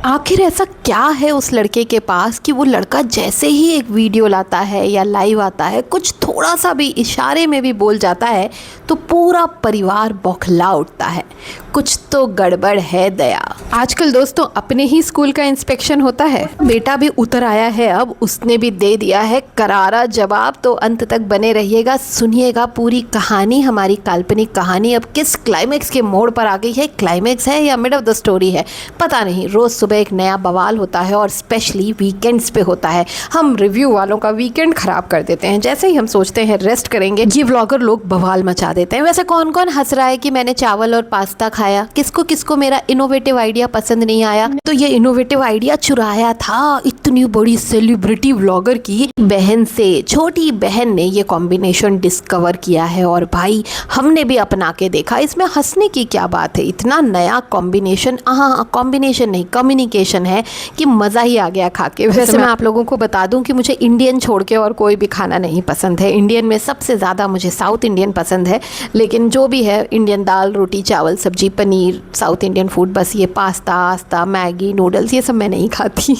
आखिर ऐसा क्या है उस लड़के के पास कि वो लड़का जैसे ही एक वीडियो लाता है या लाइव आता है, कुछ थोड़ा सा भी इशारे में भी बोल जाता है तो पूरा परिवार बौखला उठता है। कुछ तो गड़बड़ है दया। आजकल दोस्तों अपने ही स्कूल का इंस्पेक्शन होता है, बेटा भी उतर आया है, अब उसने भी दे दिया है करारा जवाब। तो अंत तक बने रहिएगा, सुनिएगा पूरी कहानी, हमारी काल्पनिक कहानी अब किस क्लाइमेक्स के मोड़ पर आ गई है। क्लाइमेक्स है या मिड ऑफ द स्टोरी है पता नहीं। रोज सुबह एक नया बवाल होता है और स्पेशली वीकेंड्स पे होता है। हम रिव्यू वालों का वीकेंड खराब कर देते हैं। जैसे ही हम सोचते हैं रेस्ट करेंगे, ये व्लॉगर लोग बवाल मचा देते हैं। वैसे कौन कौन हंस रहा है कि मैंने चावल और पास्ता खाया? किसको किसको मेरा इनोवेटिव आइडिया पसंद नहीं आया? तो ये इनोवेटिव आइडिया चुराया था इतनी बड़ी सेलिब्रिटी व्लॉगर की बहन से। छोटी बहन ने ये कॉम्बिनेशन डिस्कवर किया है और भाई हमने भी अपना के देखा। इसमें हंसने की क्या बात है? इतना नया कॉम्बिनेशन, हाँ कॉम्बिनेशन नहीं कम्युनिकेशन है कि मज़ा ही आ गया खा के। वैसे मैं आप लोगों को बता दूं कि मुझे इंडियन छोड़ के और कोई भी खाना नहीं पसंद है। इंडियन में सबसे ज़्यादा मुझे साउथ इंडियन पसंद है, लेकिन जो भी है इंडियन दाल रोटी चावल सब्जी पनीर साउथ इंडियन फूड, बस ये पास्ता आस्ता मैगी नूडल्स ये सब मैं नहीं खाती।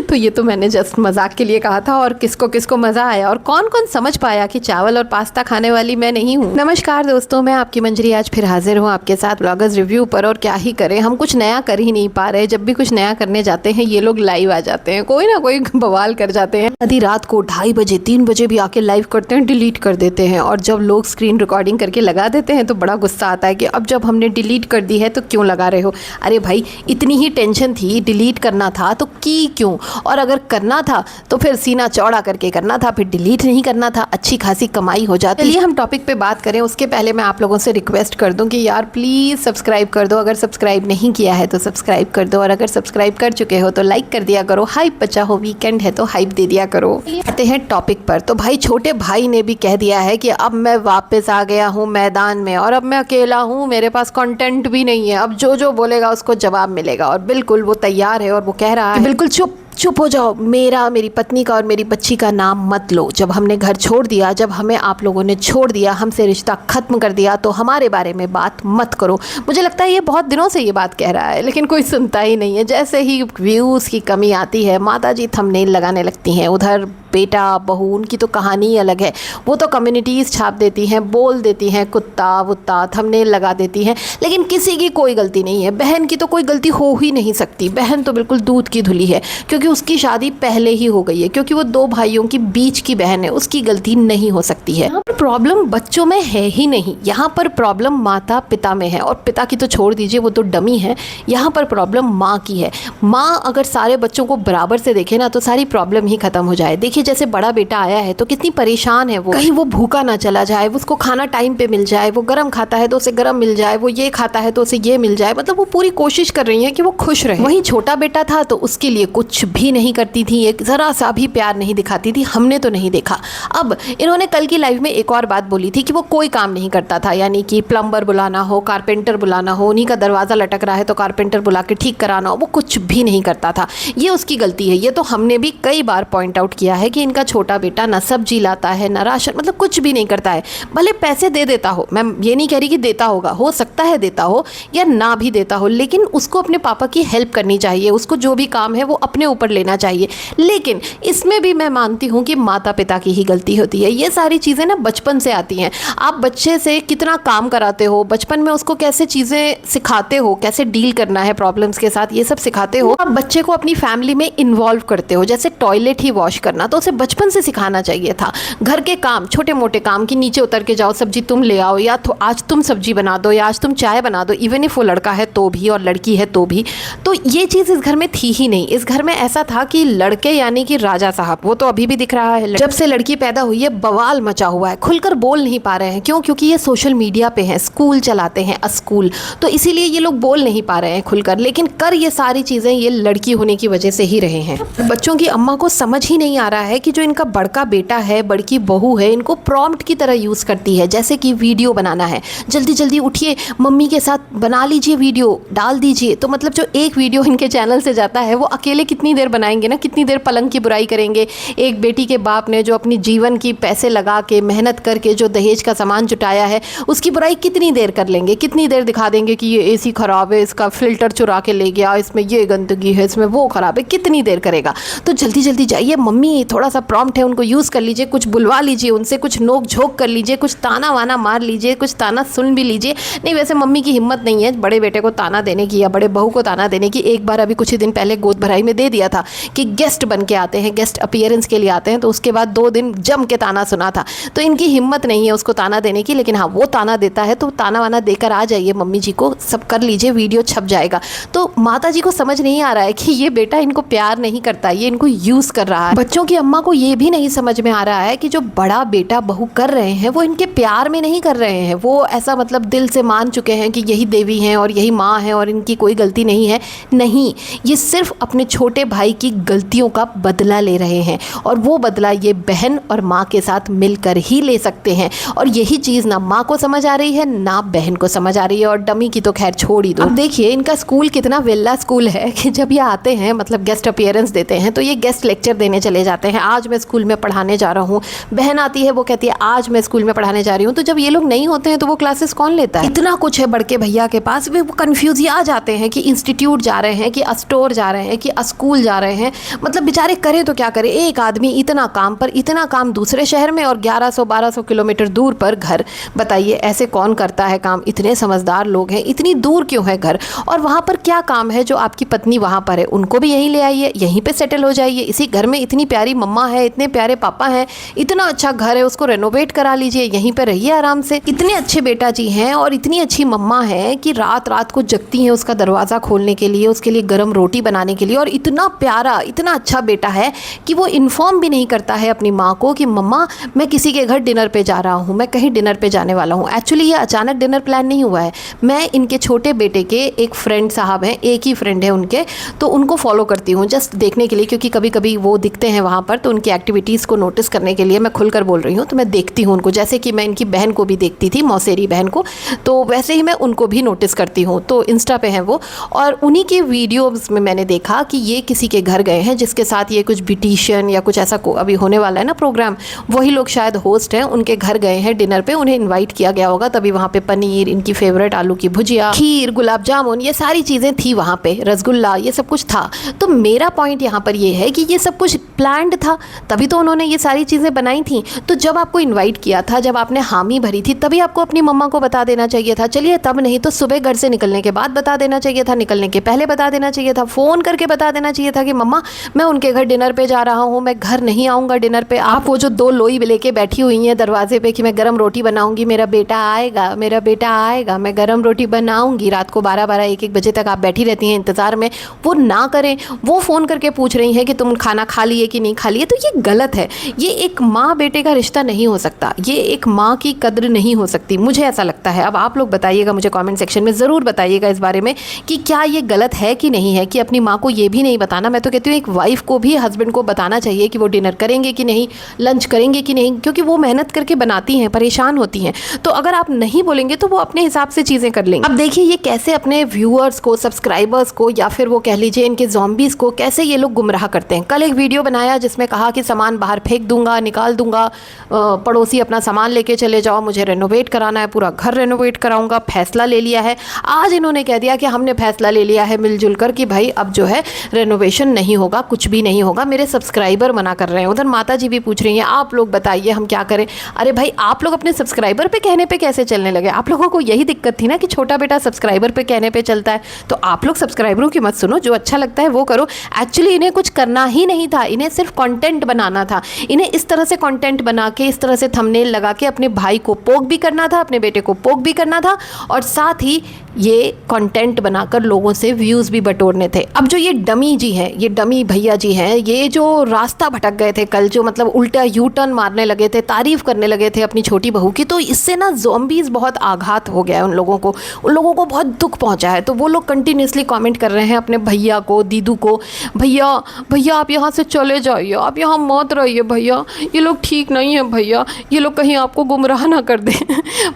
तो ये तो मैंने जस्ट मजाक के लिए कहा था। और किसको किसको मज़ा आया और कौन कौन समझ पाया कि चावल और पास्ता खाने वाली मैं नहीं हूँ। नमस्कार दोस्तों, मैं आपकी मंजरी आज फिर हाजिर हूँ आपके साथ ब्लॉगर्स रिव्यू पर। और क्या ही करें, हम कुछ नया कर ही नहीं पा रहे। जब भी कुछ नया करने जाते हैं ये लोग लाइव आ जाते हैं, कोई ना कोई बवाल कर जाते हैं। आधी रात को 2:30 बजे 3 बजे भी आके लाइव करते हैं, डिलीट कर देते हैं। और जब लोग स्क्रीन रिकॉर्डिंग करके लगा देते हैं तो बड़ा गुस्सा आता है कि अब जब हमने डिलीट कर दी है तो क्यों लगा रहे हो? अरे भाई इतनी ही टेंशन थी, डिलीट करना था तो की क्यों? और अगर करना था तो फिर सीना चौड़ा करके करना था, फिर डिलीट नहीं करना था, अच्छी खासी कमाई हो जाती। चलिए हम टॉपिक पे बात करें उसके पहले मैं आप लोगों से रिक्वेस्ट कर दूं कि यार प्लीज़ सब्सक्राइब कर दो। अगर सब्सक्राइब नहीं किया है तो सब्सक्राइब कर दो, और अगर सब्सक्राइब कर चुके हो तो लाइक कर दिया करो। हाइप बचा हो, वीकेंड है तो हाइप दे दिया करो। आते हैं टॉपिक पर। तो भाई छोटे भाई ने भी कह दिया है कि अब मैं वापस आ गया हूँ मैदान में और अब मैं अकेला हूँ, मेरे पास कंटेंट भी नहीं है, अब जो जो बोलेगा उसको जवाब मिलेगा। और बिल्कुल वो तैयार है और वो कह रहा है बिल्कुल चुप हो जाओ, मेरी पत्नी का और मेरी बच्ची का नाम मत लो। जब हमने घर छोड़ दिया, जब हमें आप लोगों ने छोड़ दिया, हमसे रिश्ता ख़त्म कर दिया, तो हमारे बारे में बात मत करो। मुझे लगता है ये बहुत दिनों से ये बात कह रहा है लेकिन कोई सुनता ही नहीं है। जैसे ही व्यूज़ की कमी आती है माता जी थंबनेल लगाने लगती हैं। उधर बेटा बहू उनकी तो कहानी ही अलग है, वो तो कम्युनिटीज़ छाप देती हैं, बोल देती हैं कुत्ता वुत्ता, थंबनेल लगा देती हैं, लेकिन किसी की कोई गलती नहीं है। बहन की तो कोई गलती हो ही नहीं सकती। बहन तो बिल्कुल दूध की धुली है क्योंकि उसकी शादी पहले ही हो गई है, क्योंकि वो 2 भाइयों की बीच की बहन है, उसकी गलती नहीं हो सकती है। यहाँ पर प्रॉब्लम बच्चों में है ही नहीं, यहाँ पर प्रॉब्लम माता पिता में है। और पिता की तो छोड़ दीजिए, वो तो डमी है। यहाँ पर प्रॉब्लम माँ की है। माँ अगर सारे बच्चों को बराबर से देखे ना तो सारी प्रॉब्लम ही खत्म हो जाए। देखिए जैसे बड़ा बेटा आया है तो कितनी परेशान है वो, कहीं वो भूखा ना चला जाए, उसको खाना टाइम पे मिल जाए, वो गर्म खाता है तो उसे गर्म मिल जाए, वो ये खाता है तो उसे ये मिल जाए। मतलब वो पूरी कोशिश कर रही है कि वो खुश रहे। वहीं छोटा बेटा था तो उसके लिए कुछ भी नहीं करती थी, एक जरा सा भी प्यार नहीं दिखाती थी, हमने तो नहीं देखा। अब इन्होंने कल की लाइव में एक और बात बोली थी कि वो कोई काम नहीं करता था, यानी कि प्लम्बर बुलाना हो, कारपेंटर बुलाना हो, उन्हीं का दरवाज़ा लटक रहा है तो कारपेंटर बुला के ठीक कराना हो, वो कुछ भी नहीं करता था। ये उसकी गलती है। ये तो हमने भी कई बार पॉइंट आउट किया है कि इनका छोटा बेटा ना सब्जी लाता है ना राशन, मतलब कुछ भी नहीं करता है। भले पैसे दे देता हो, मैं ये नहीं कह रही कि देता होगा, हो सकता है देता हो या ना भी देता हो, लेकिन उसको अपने पापा की हेल्प करनी चाहिए, उसको जो भी काम है वो अपने ऊपर लेना चाहिए। लेकिन इसमें भी मैं मानती हूँ कि माता पिता की ही गलती होती है। ये सारी चीज़ें ना बचपन से आती हैं। आप बच्चे से कितना काम कराते हो, बचपन में उसको कैसे चीज़ें सिखाते हो, कैसे डील करना है प्रॉब्लम्स के साथ, ये सब सिखाते हो। आप बच्चे को अपनी फैमिली में इन्वॉल्व करते हो। जैसे टॉयलेट ही वॉश करना तो उसे बचपन से सिखाना चाहिए था। घर के काम, छोटे मोटे काम कि नीचे उतर के जाओ सब्जी तुम ले आओ, या तो आज तुम सब्जी बना दो, या आज तुम चाय बना दो, इवन इफ वो लड़का है तो भी और लड़की है तो भी। तो ये चीज़ इस घर में थी ही नहीं। इस घर में ऐसा था कि लड़के यानी कि राजा साहब, वो तो अभी भी दिख रहा है। जब से लड़की पैदा हुई है बवाल मचा हुआ है, खुलकर बोल नहीं पा रहे हैं। क्यों? क्योंकि ये सोशल मीडिया पे हैं, स्कूल चलाते हैं स्कूल, तो इसीलिए ये लोग बोल नहीं पा रहे हैं खुलकर। लेकिन कर ये सारी चीज़ें ये लड़की होने की वजह से ही रहे हैं। बच्चों की अम्मा को समझ ही नहीं आ रहा है कि जो इनका बड़का बेटा है, बड़की बहू है, इनको प्रॉम्प्ट की तरह यूज़ करती है। जैसे कि वीडियो बनाना है, जल्दी जल्दी उठिए, मम्मी के साथ बना लीजिए, वीडियो डाल दीजिए। तो मतलब जो एक वीडियो इनके चैनल से जाता है वो अकेले कितनी देर बनाएंगे ना, कितनी देर पलंग की बुराई करेंगे। एक बेटी के बाप ने जो अपनी जीवन की पैसे लगा के मेहनत करके जो दहेज का सामान जुटाया है उसकी बुराई कितनी देर कर लेंगे, कितनी देर दिखा देंगे कि ये एसी ख़राब है, इसका फ़िल्टर चुरा के ले गया, इसमें ये गंदगी है, इसमें वो ख़राब है, कितनी देर करेगा। तो जल्दी जल्दी जाइए मम्मी, थोड़ा सा प्रॉम्प्ट है उनको यूज़ कर लीजिए, कुछ बुलवा लीजिए उनसे, कुछ नोक झोंक कर लीजिए, कुछ ताना वाना मार लीजिए, कुछ ताना सुन भी लीजिए। नहीं, वैसे मम्मी की हिम्मत नहीं है बड़े बेटे को ताना देने की या बड़े बहू को ताना देने की। एक बार अभी कुछ ही दिन पहले गोद भराई में दे दिया था कि गेस्ट बन के आते हैं, गेस्ट अपीयरेंस के लिए आते हैं, तो उसके बाद 2 दिन जम के ताना सुना था। तो इनकी हिम्मत नहीं है उसको ताना देने की, लेकिन हाँ वो ताना देता है तो ताना वाना देकर आ जाइए मम्मी जी को, सब कर लीजिए, वीडियो छप जाएगा। तो माता जी को समझ नहीं आ रहा है कि ये बेटा इनको प्यार नहीं करता, ये इनको यूज़ कर रहा है। बच्चों की अम्मा को ये भी नहीं समझ में आ रहा है कि जो बड़ा बेटा बहू कर रहे हैं वो इनके प्यार में नहीं कर रहे हैं, वो ऐसा मतलब दिल से मान चुके हैं कि यही देवी हैं और यही माँ है और इनकी कोई गलती नहीं है। नहीं, ये सिर्फ अपने छोटे भाई की गलतियों का बदला ले रहे हैं और वो बदला ये बहन और माँ के साथ मिलकर ही ले सकते हैं। और यही चीज़ ना माँ को समझ आ रही है ना बहन को समझ आ रही है, और डमी की तो खैर छोड़ ही दो। अब देखिए इनका स्कूल कितना वेल्ला स्कूल है कि जब ये आते हैं मतलब गेस्ट अपीयरेंस देते हैं तो ये गेस्ट लेक्चर देने चले जाते हैं। आज मैं स्कूल में पढ़ाने जा रहा हूँ, बहन आती है वो कहती है आज मैं स्कूल में पढ़ाने जा रही हूँ। तो जब ये लोग नहीं होते हैं तो वो क्लासेस कौन लेता है? इतना कुछ है बड़के भैया के पास, वो कन्फ्यूज आ जाते हैं कि इंस्टीट्यूट जा रहे हैं कि स्टोर जा रहे हैं कि स्कूल जा रहे हैं। मतलब बेचारे करे तो क्या करे, एक आदमी इतना काम पर इतना काम दूसरे शहर में और 1100-1200 किलोमीटर दूर पर घर। बताइए ऐसे कौन करता है काम? इतने समझदार लोग हैं, इतनी दूर क्यों है घर? और वहाँ पर क्या काम है जो आपकी पत्नी वहाँ पर है, उनको भी यहीं ले आइए, यहीं पे सेटल हो जाइए। इसी घर में इतनी प्यारी मम्मा है, इतने प्यारे पापा हैं, इतना अच्छा घर है, उसको रेनोवेट करा लीजिए, यहीं पे रहिए आराम से। इतने अच्छे बेटा जी हैं और इतनी अच्छी मम्मा है कि रात रात को जगती हैं उसका दरवाज़ा खोलने के लिए, उसके लिए गर्म रोटी बनाने के लिए। और इतना प्यारा इतना अच्छा बेटा है कि वो इन्फॉर्म भी नहीं करता है अपनी माँ को कि मम्मा मैं किसी के घर डिनर पे जा रहा हूँ, मैं कहीं डिनर पे जाने वाला हूँ। एक्चुअली ये अचानक डिनर प्लान नहीं हुआ है, मैं इनके छोटे बेटे के एक फ्रेंड साहब हैं, एक ही फ्रेंड है उनके, तो उनको फॉलो करती हूँ जस्ट देखने के लिए, क्योंकि कभी कभी वो दिखते हैं वहाँ पर, तो उनकी एक्टिविटीज़ को नोटिस करने के लिए मैं खुलकर बोल रही हूँ। तो मैं देखती हूँ उनको, जैसे कि मैं इनकी बहन को भी देखती थी, मौसेरी बहन को, तो वैसे ही मैं उनको भी नोटिस करती हूँ। तो इंस्टा पे हैं वो, और उन्हीं के वीडियोज़ में मैंने देखा कि ये किसी के घर गए हैं जिसके साथ ये कुछ ब्यूटिशियन या कुछ ऐसा अभी होने वाला है ना प्रोग्राम, वही लोग शायद होस्ट हैं, उनके घर गए हैं डिनर पे, उन्हें इनवाइट किया गया होगा। तभी वहाँ पे पनीर, इनकी फेवरेट आलू की भुजिया, खीर, गुलाब जामुन, ये सारी चीज़ें थी वहाँ पे, रसगुल्ला, ये सब कुछ था। तो मेरा पॉइंट यहाँ पर ये है कि ये सब कुछ प्लान्ड था, तभी तो उन्होंने ये सारी चीज़ें बनाई थी। तो जब आपको इन्वाइट किया था, जब आपने हामी भरी थी, तभी आपको अपनी मम्मा को बता देना चाहिए था। चलिए तब नहीं तो सुबह घर से निकलने के बाद बता देना चाहिए था, निकलने के पहले बता देना चाहिए था, फ़ोन करके बता देना चाहिए था कि मम्मा मैं उनके घर डिनर पे जा रहा हूँ, मैं घर नहीं आऊँगा डिनर पे। आप वो जो 2 लोई लेके बैठी हुई हैं दरवाजे पे कि मैं गरम रोटी बनाऊंगी, मेरा बेटा आएगा, मेरा बेटा आएगा, मैं गरम रोटी बनाऊंगी, रात को 12-12, 1-1 बजे तक आप बैठी रहती हैं इंतज़ार में, वो ना करें, वो फ़ोन करके पूछ रही हैं कि तुम खाना खा लिए कि नहीं खा लिए। तो ये गलत है, ये एक माँ बेटे का रिश्ता नहीं हो सकता, ये एक माँ की कद्र नहीं हो सकती, मुझे ऐसा लगता है। अब आप लोग बताइएगा, मुझे कमेंट सेक्शन में ज़रूर बताइएगा इस बारे में कि क्या ये गलत है कि नहीं है कि अपनी माँ को ये भी नहीं बताना। मैं तो कहती हूँ एक वाइफ को भी हस्बैंड को बताना चाहिए कि वो डिनर करेंगे कि नहीं, लंच करेंगे कि नहीं, क्योंकि वो मेहनत करके बनाती हैं, परेशान होती हैं। तो अगर आप नहीं बोलेंगे तो वो अपने हिसाब से चीज़ें कर लेंगे। अब देखिए ये कैसे अपने व्यूअर्स को, सब्सक्राइबर्स को, या फिर वो कह लीजिए इनके ज़ॉम्बीज़ को कैसे ये लोग गुमराह करते हैं। कल एक वीडियो बनाया जिसमें कहा कि सामान बाहर फेंक दूंगा, निकाल दूंगा, पड़ोसी अपना सामान लेके चले जाओ, मुझे रेनोवेट कराना है, पूरा घर रेनोवेट कराऊंगा, फैसला ले लिया है। आज इन्होंने कह दिया कि हमने फैसला ले लिया है मिलजुल कर कि भाई अब जो है रेनोवेशन नहीं होगा, कुछ भी नहीं होगा। मेरे सब्सक्राइबर मना कर रहे हैं, उधर माता जी भी पूछ रही हैं आप लोग बताइए हम क्या करें। अरे भाई आप लोग अपने सब्सक्राइबर पे कहने पे कैसे चलने लगे? आप लोगों को यही दिक्कत थी ना कि छोटा बेटा सब्सक्राइबर पे कहने पे चलता है, तो आप लोग सब्सक्राइबरों की मत सुनो, जो अच्छा लगता है वो करो। एक्चुअली इन्हें कुछ करना ही नहीं था, इन्हें सिर्फ कंटेंट बनाना था। इन्हें इस तरह से कंटेंट बना के, इस तरह से थंबनेल लगा के अपने भाई को पोक भी करना था, अपने बेटे को पोक भी करना था, और साथ ही ये कंटेंट बनाकर लोगों से व्यूज़ भी बटोरने थे। अब जो ये डमी जी हैं, ये डमी भैया जी हैं, ये जो रास्ता भटक गए थे कल, जो मतलब उल्टा यू टर्न मारने लगे थे, तारीफ़ करने लगे थे अपनी छोटी बहू की, तो इससे ना ज़ॉम्बीज़ बहुत आघात हो गया है उन लोगों को बहुत दुख पहुंचा है। तो वो लोग कंटिन्यूसली कमेंट कर रहे हैं अपने भैया को, दीदू को, भैया भैया आप यहाँ से चले जाइए, आप यहाँ मत रहिए भैया, ये लोग ठीक नहीं है भैया, ये लोग कहीं आपको गुमराह ना कर दें।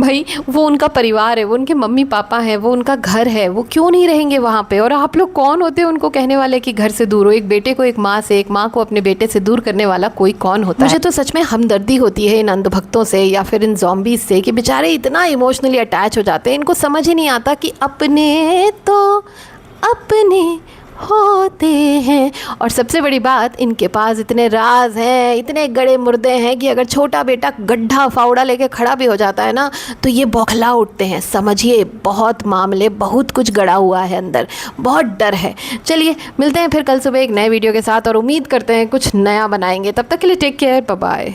भाई वो उनका परिवार है, वो उनके मम्मी पापा हैं, वो उनका घर है, वो क्यों नहीं रहेंगे वहाँ पे? और आप लोग कौन होते हैं उनको कहने वाले कि घर से दूर हो? एक बेटे को एक माँ से, एक माँ को अपने बेटे से दूर करने वाला कोई कौन होता है? मुझे तो सच में हमदर्दी होती है इन अंधभक्तों से या फिर इन ज़ॉम्बीज़ से कि बेचारे इतना इमोशनली अटैच हो जाते हैं, इनको समझ ही नहीं आता कि अपने तो अपने होते हैं। और सबसे बड़ी बात, इनके पास इतने राज हैं, इतने गड़े मुर्दे हैं कि अगर छोटा बेटा गड्ढा फावड़ा लेके खड़ा भी हो जाता है ना तो ये बौखला उठते हैं। समझिए, बहुत मामले, बहुत कुछ गड़ा हुआ है अंदर, बहुत डर है। चलिए मिलते हैं फिर कल सुबह एक नए वीडियो के साथ और उम्मीद करते हैं कुछ नया बनाएंगे। तब तक के लिए टेक केयर, बाय बाय।